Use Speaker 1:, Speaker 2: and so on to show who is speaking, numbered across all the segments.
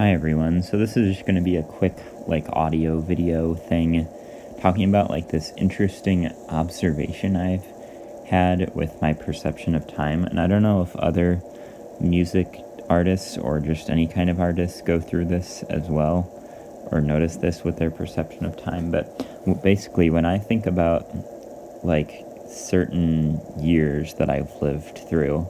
Speaker 1: Hi everyone, so this is just going to be a quick audio video thing talking about this interesting observation I've had with my perception of time. And I don't know if other music artists or just any kind of artists go through this as well or notice this with their perception of time, but basically when I think about certain years that I've lived through,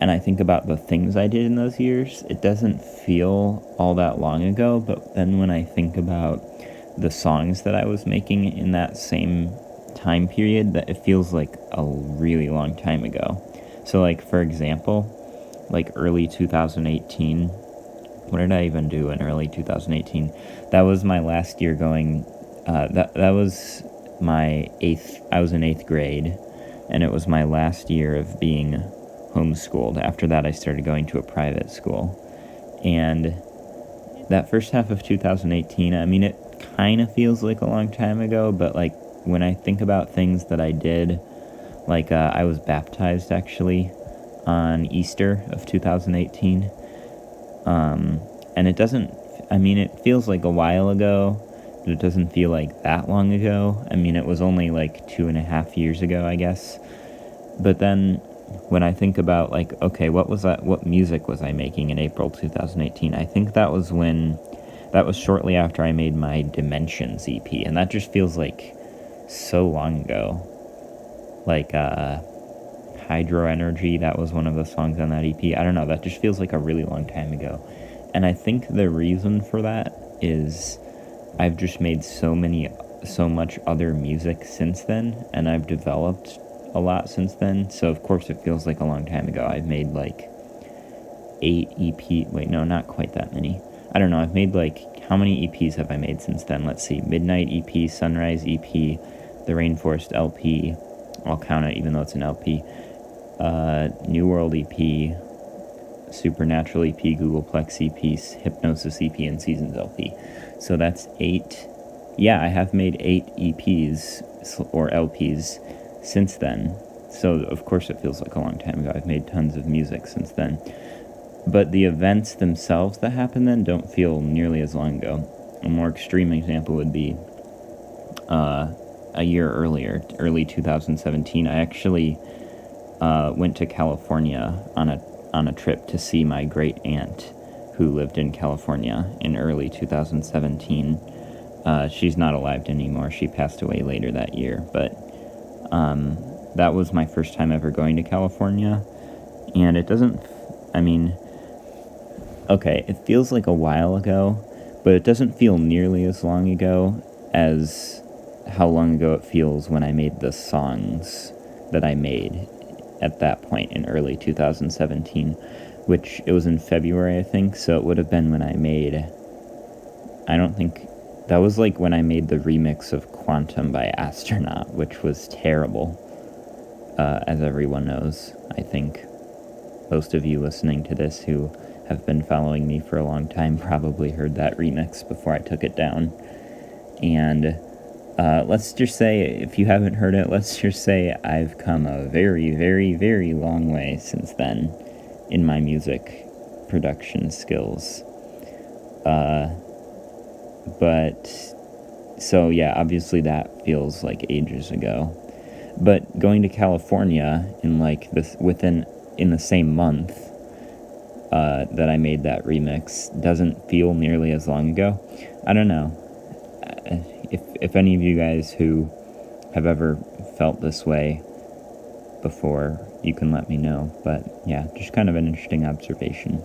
Speaker 1: and I think about the things I did in those years, it doesn't feel all that long ago. But then when I think about the songs that I was making in that same time period, that it feels like a really long time ago. So for example, early 2018, what did I even do in early 2018? That was my last year going, that was my I was in 8th grade, and it was my last year of being homeschooled. After that, I started going to a private school. And that first half of 2018, I mean, it kind of feels like a long time ago, but when I think about things that I did, I was baptized actually on Easter of 2018. And it doesn't, I mean, it feels like a while ago, but it doesn't feel like that long ago. I mean, it was only 2.5 years ago, I guess. But then when I think about okay, what music was I making in April 2018? I think that was shortly after I made my Dimensions EP, and that just feels so long ago. Hydro Energy, that was one of the songs on that EP. I don't know, that just feels like a really long time ago. And I think the reason for that is I've just made so much other music since then, and I've developed a lot since then, so of course it feels like a long time ago. I've made 8 EP, wait, no, not quite that many. I don't know, I've made how many EPs have I made since then? Let's see, Midnight EP, Sunrise EP, The Rainforest LP, I'll count it even though it's an LP, New World EP, Supernatural EP, Googleplex EP, Hypnosis EP, and Seasons LP. So that's 8, yeah, I have made 8 EPs, or LPs, since then. So of course it feels like a long time ago. I've made tons of music since then. But the events themselves that happened then don't feel nearly as long ago. A more extreme example would be a year earlier, early 2017. I actually went to California on a trip to see my great aunt who lived in California in early 2017. She's not alive anymore. She passed away later that year, but that was my first time ever going to California, and it doesn't, I mean, okay, it feels like a while ago, but it doesn't feel nearly as long ago as how long ago it feels when I made the songs that I made at that point in early 2017, which it was in February, I think, so it would have been when I made, I don't think, that was when I made the remix of Quantum by Astronaut, which was terrible, as everyone knows. I think most of you listening to this who have been following me for a long time probably heard that remix before I took it down. And let's just say, if you haven't heard it, let's just say I've come a very, very, very long way since then in my music production skills. But, so yeah, obviously that feels like ages ago. But going to California in in the same month that I made that remix doesn't feel nearly as long ago. I don't know. If any of you guys who have ever felt this way before, you can let me know. But yeah, just kind of an interesting observation.